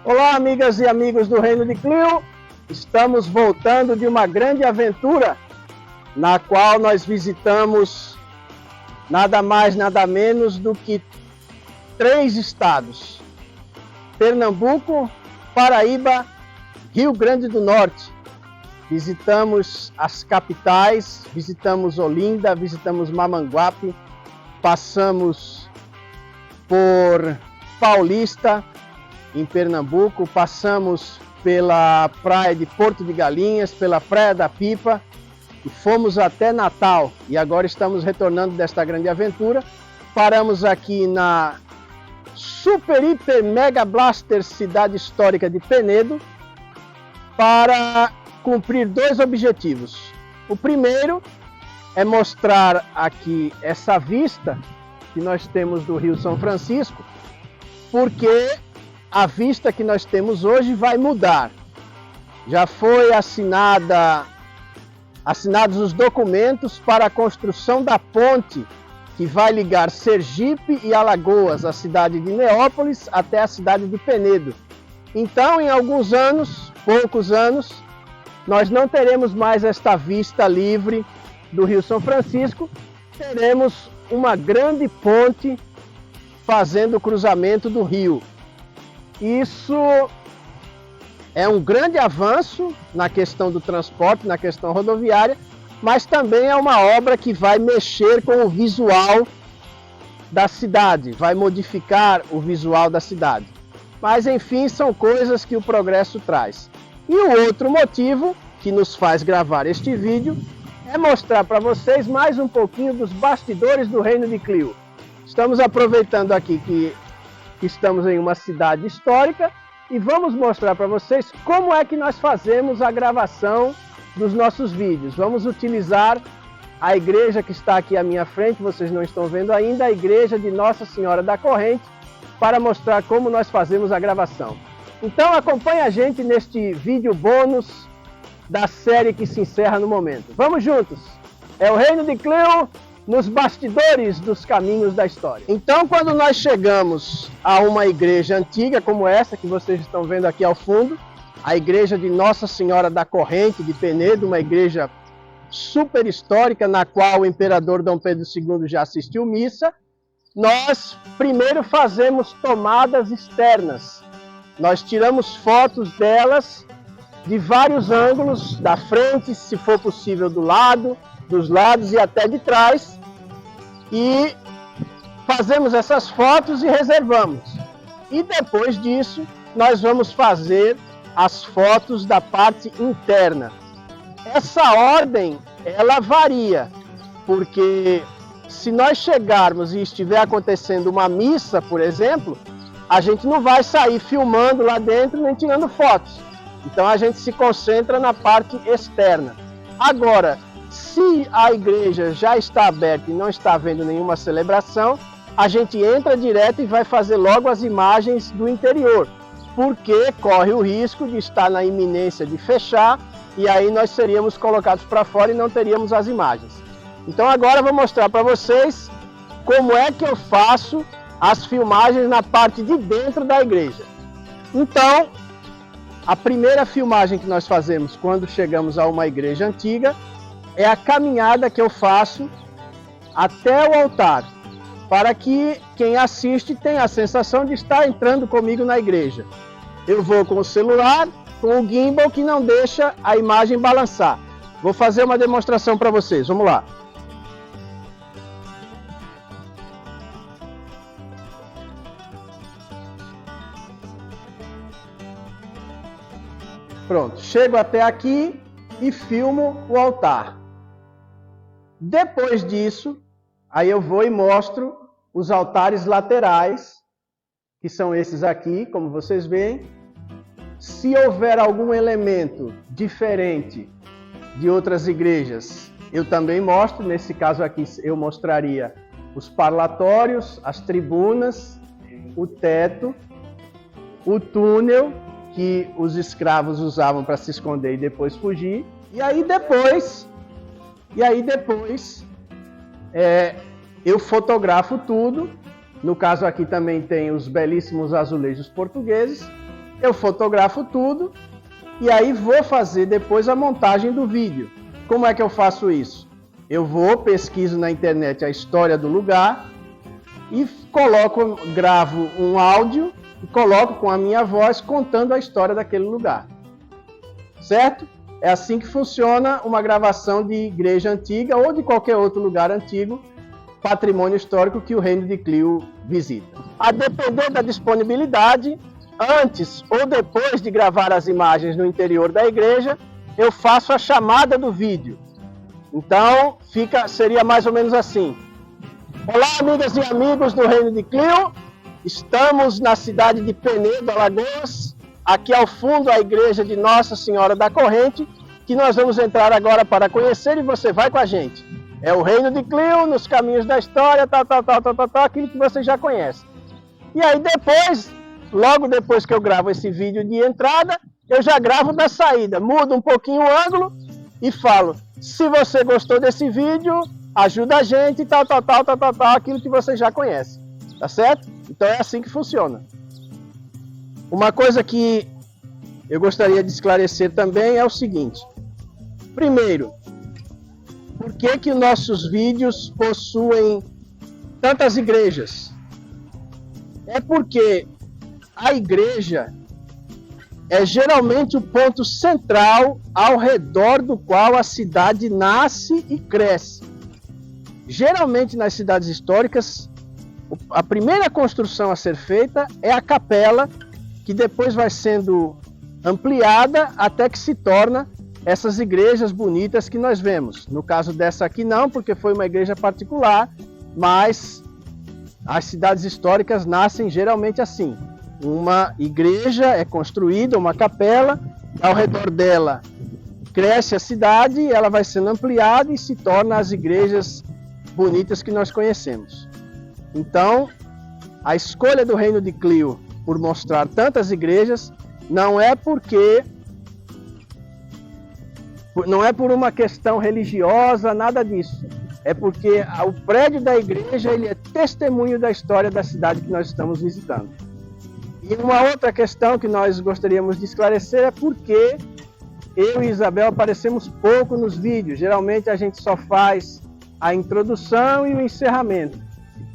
Olá, amigas e amigos do Reino de Clio. Estamos voltando de uma grande aventura na qual nós visitamos nada mais, nada menos do que 3 estados: Pernambuco, Paraíba, Rio Grande do Norte. Visitamos as capitais, visitamos Olinda, visitamos Mamanguape, passamos por Paulista, em Pernambuco, passamos pela praia de Porto de Galinhas, pela Praia da Pipa e fomos até Natal. E agora estamos retornando desta grande aventura. Paramos aqui na Super Hiper Mega Blaster Cidade Histórica de Penedo para cumprir 2 objetivos. O primeiro é mostrar aqui essa vista que nós temos do Rio São Francisco, porque a vista que nós temos hoje vai mudar. Já foi assinados os documentos para a construção da ponte que vai ligar Sergipe e Alagoas, a cidade de Neópolis, até a cidade de Penedo. Então, em alguns anos, poucos anos, nós não teremos mais esta vista livre do Rio São Francisco, teremos uma grande ponte fazendo o cruzamento do rio. Isso é um grande avanço na questão do transporte, na questão rodoviária, mas também é uma obra que vai mexer com o visual da cidade, vai modificar o visual da cidade. Mas, enfim, são coisas que o progresso traz. E o outro motivo que nos faz gravar este vídeo é mostrar para vocês mais um pouquinho dos bastidores do Reino de Clio. Estamos aproveitando aqui que estamos em uma cidade histórica e vamos mostrar para vocês como é que nós fazemos a gravação dos nossos vídeos. Vamos utilizar a igreja que está aqui à minha frente, vocês não estão vendo ainda, a igreja de Nossa Senhora da Corrente, para mostrar como nós fazemos a gravação. Então acompanhe a gente neste vídeo bônus da série que se encerra no momento. Vamos juntos! É o Reino de Clio nos bastidores dos caminhos da história. Então, quando nós chegamos a uma igreja antiga como essa que vocês estão vendo aqui ao fundo, a igreja de Nossa Senhora da Corrente de Penedo, uma igreja super histórica na qual o imperador Dom Pedro II já assistiu missa, nós primeiro fazemos tomadas externas. Nós tiramos fotos delas de vários ângulos, da frente, se for possível do lado, dos lados e até de trás, e fazemos essas fotos e reservamos. E depois disso, nós vamos fazer as fotos da parte interna. Essa ordem, ela varia, porque se nós chegarmos e estiver acontecendo uma missa, por exemplo, a gente não vai sair filmando lá dentro nem tirando fotos. Então a gente se concentra na parte externa. Agora, se a igreja já está aberta e não está havendo nenhuma celebração, a gente entra direto e vai fazer logo as imagens do interior, porque corre o risco de estar na iminência de fechar e aí nós seríamos colocados para fora e não teríamos as imagens. Então agora eu vou mostrar para vocês como é que eu faço as filmagens na parte de dentro da igreja. Então, a primeira filmagem que nós fazemos quando chegamos a uma igreja antiga é a caminhada que eu faço até o altar, para que quem assiste tenha a sensação de estar entrando comigo na igreja. Eu vou com o celular, com o gimbal que não deixa a imagem balançar. Vou fazer uma demonstração para vocês, vamos lá. Pronto, chego até aqui e filmo o altar. Depois disso, aí eu vou e mostro os altares laterais, que são esses aqui, como vocês veem. Se houver algum elemento diferente de outras igrejas, eu também mostro. Nesse caso aqui, eu mostraria os parlatórios, as tribunas, o teto, o túnel que os escravos usavam para se esconder e depois fugir. E aí depois eu fotografo tudo. No caso aqui também tem os belíssimos azulejos portugueses. eu fotografo tudo e aí vou fazer depois a montagem do vídeo. Como é que eu faço isso? Eu vou, pesquiso na internet a história do lugar e gravo um áudio e coloco com a minha voz contando a história daquele lugar. Certo? É assim que funciona uma gravação de igreja antiga ou de qualquer outro lugar antigo, patrimônio histórico que o Reino de Clio visita. A depender da disponibilidade, antes ou depois de gravar as imagens no interior da igreja, eu faço a chamada do vídeo. Então, seria mais ou menos assim. Olá, amigas e amigos do Reino de Clio. Estamos na cidade de Penedo, Alagoas. Aqui ao fundo a igreja de Nossa Senhora da Corrente, que nós vamos entrar agora para conhecer e você vai com a gente. É o Reino de Clio, nos caminhos da história, aquilo que você já conhece. E aí depois, logo depois que eu gravo esse vídeo de entrada, eu já gravo da saída, mudo um pouquinho o ângulo e falo, se você gostou desse vídeo, ajuda a gente, aquilo que você já conhece, tá certo? Então é assim que funciona. Uma coisa que eu gostaria de esclarecer também é o seguinte. Primeiro, por que nossos vídeos possuem tantas igrejas? É porque a igreja é geralmente o ponto central ao redor do qual a cidade nasce e cresce. Geralmente nas cidades históricas, a primeira construção a ser feita é a capela, que depois vai sendo ampliada até que se torna essas igrejas bonitas que nós vemos. No caso dessa aqui não, porque foi uma igreja particular, mas as cidades históricas nascem geralmente assim. Uma igreja é construída, uma capela, ao redor dela cresce a cidade, ela vai sendo ampliada e se torna as igrejas bonitas que nós conhecemos. Então, a escolha do Reino de Clio por mostrar tantas igrejas não é por uma questão religiosa, nada disso. É porque o prédio da igreja ele é testemunho da história da cidade que nós estamos visitando. E uma outra questão que nós gostaríamos de esclarecer é porque eu e Isabel aparecemos pouco nos vídeos. Geralmente a gente só faz a introdução e o encerramento.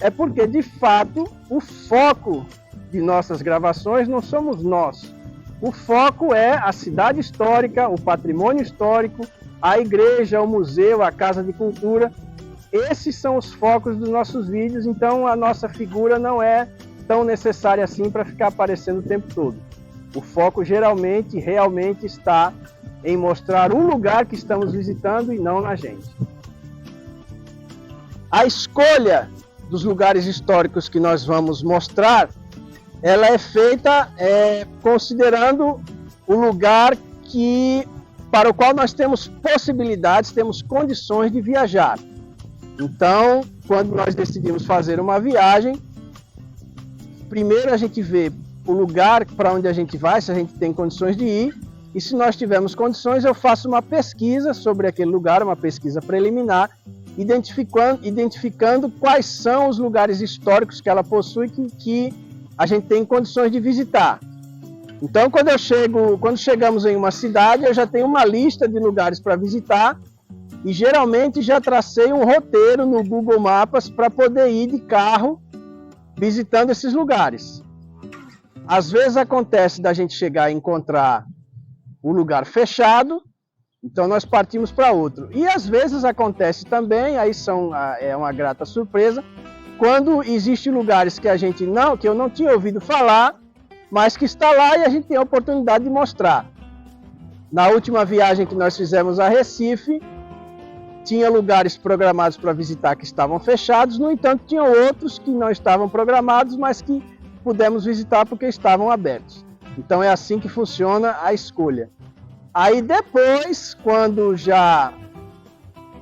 É porque, de fato, o foco de nossas gravações não somos nós. O foco é a cidade histórica, o patrimônio histórico, a igreja, o museu, a casa de cultura. Esses são os focos dos nossos vídeos, então a nossa figura não é tão necessária assim para ficar aparecendo o tempo todo. O foco geralmente, realmente está em mostrar um lugar que estamos visitando e não na gente. A escolha dos lugares históricos que nós vamos mostrar, ela é feita considerando o lugar para o qual nós temos possibilidades, temos condições de viajar. Então, quando nós decidimos fazer uma viagem, primeiro a gente vê o lugar para onde a gente vai, se a gente tem condições de ir, e se nós tivermos condições, eu faço uma pesquisa sobre aquele lugar, uma pesquisa preliminar, identificando quais são os lugares históricos que ela possui que a gente tem condições de visitar. Então, quando chegamos em uma cidade, eu já tenho uma lista de lugares para visitar e geralmente já tracei um roteiro no Google Maps para poder ir de carro visitando esses lugares. Às vezes acontece da gente chegar e encontrar o lugar fechado, então nós partimos para outro. E às vezes acontece também, aí é uma grata surpresa, quando existem lugares que eu não tinha ouvido falar, mas que está lá e a gente tem a oportunidade de mostrar. Na última viagem que nós fizemos a Recife, tinha lugares programados para visitar que estavam fechados, no entanto tinha outros que não estavam programados, mas que pudemos visitar porque estavam abertos. Então é assim que funciona a escolha. Aí depois, quando já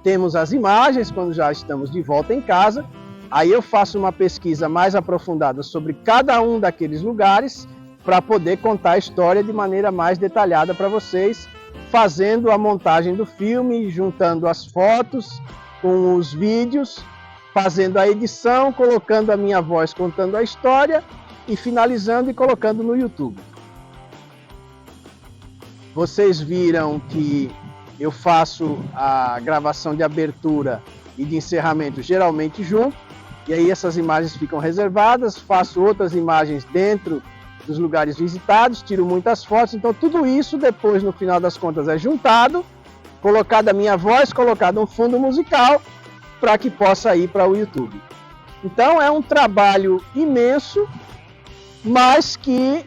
temos as imagens, quando já estamos de volta em casa, aí eu faço uma pesquisa mais aprofundada sobre cada um daqueles lugares para poder contar a história de maneira mais detalhada para vocês, fazendo a montagem do filme, juntando as fotos com os vídeos, fazendo a edição, colocando a minha voz contando a história e finalizando e colocando no YouTube. Vocês viram que eu faço a gravação de abertura e de encerramento geralmente junto, e aí essas imagens ficam reservadas, faço outras imagens dentro dos lugares visitados, tiro muitas fotos, então tudo isso depois no final das contas é juntado, colocada a minha voz, colocado um fundo musical para que possa ir para o YouTube. Então é um trabalho imenso, mas que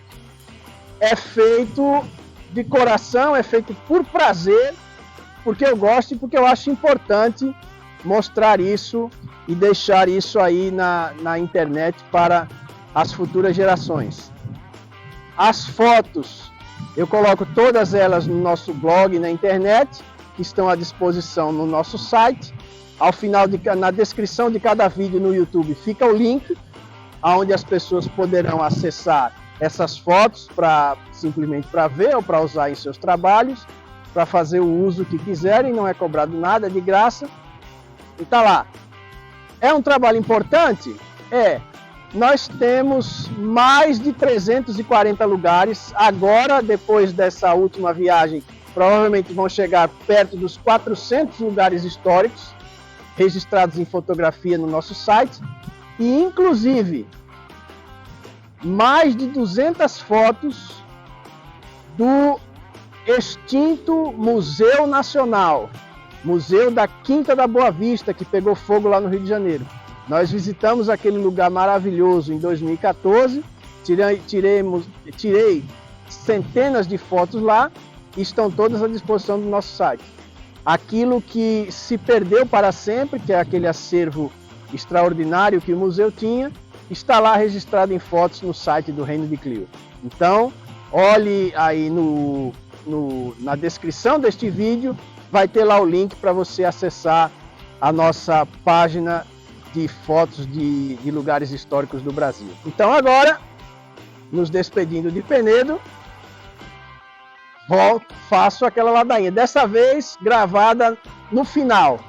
é feito de coração, é feito por prazer, porque eu gosto e porque eu acho importante mostrar isso e deixar isso aí na internet para as futuras gerações. As fotos, eu coloco todas elas no nosso blog na internet, que estão à disposição no nosso site. Ao final, na descrição de cada vídeo no YouTube, fica o link, onde as pessoas poderão acessar essas fotos simplesmente para ver ou para usar em seus trabalhos, para fazer o uso que quiserem, não é cobrado nada, é de graça. E tá lá. É um trabalho importante? É. Nós temos mais de 340 lugares. Agora, depois dessa última viagem, provavelmente vão chegar perto dos 400 lugares históricos registrados em fotografia no nosso site. E, inclusive, mais de 200 fotos do extinto Museu Nacional, Museu da Quinta da Boa Vista, que pegou fogo lá no Rio de Janeiro. Nós visitamos aquele lugar maravilhoso em 2014, tirei centenas de fotos lá e estão todas à disposição do nosso site. Aquilo que se perdeu para sempre, que é aquele acervo extraordinário que o museu tinha, está lá registrado em fotos no site do Reino de Clio. Então, olhe aí na descrição deste vídeo, vai ter lá o link para você acessar a nossa página de fotos de lugares históricos do Brasil. Então agora, nos despedindo de Penedo, faço aquela ladainha, dessa vez gravada no final.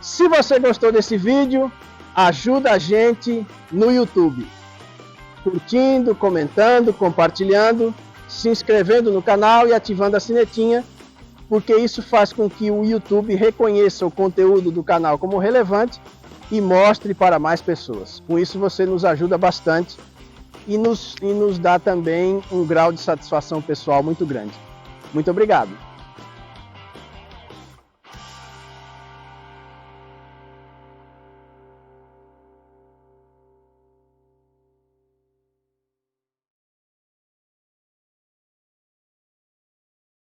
Se você gostou desse vídeo, ajuda a gente no YouTube, curtindo, comentando, compartilhando, se inscrevendo no canal e ativando a sinetinha, porque isso faz com que o YouTube reconheça o conteúdo do canal como relevante e mostre para mais pessoas. Com isso você nos ajuda bastante e nos dá também um grau de satisfação pessoal muito grande. Muito obrigado!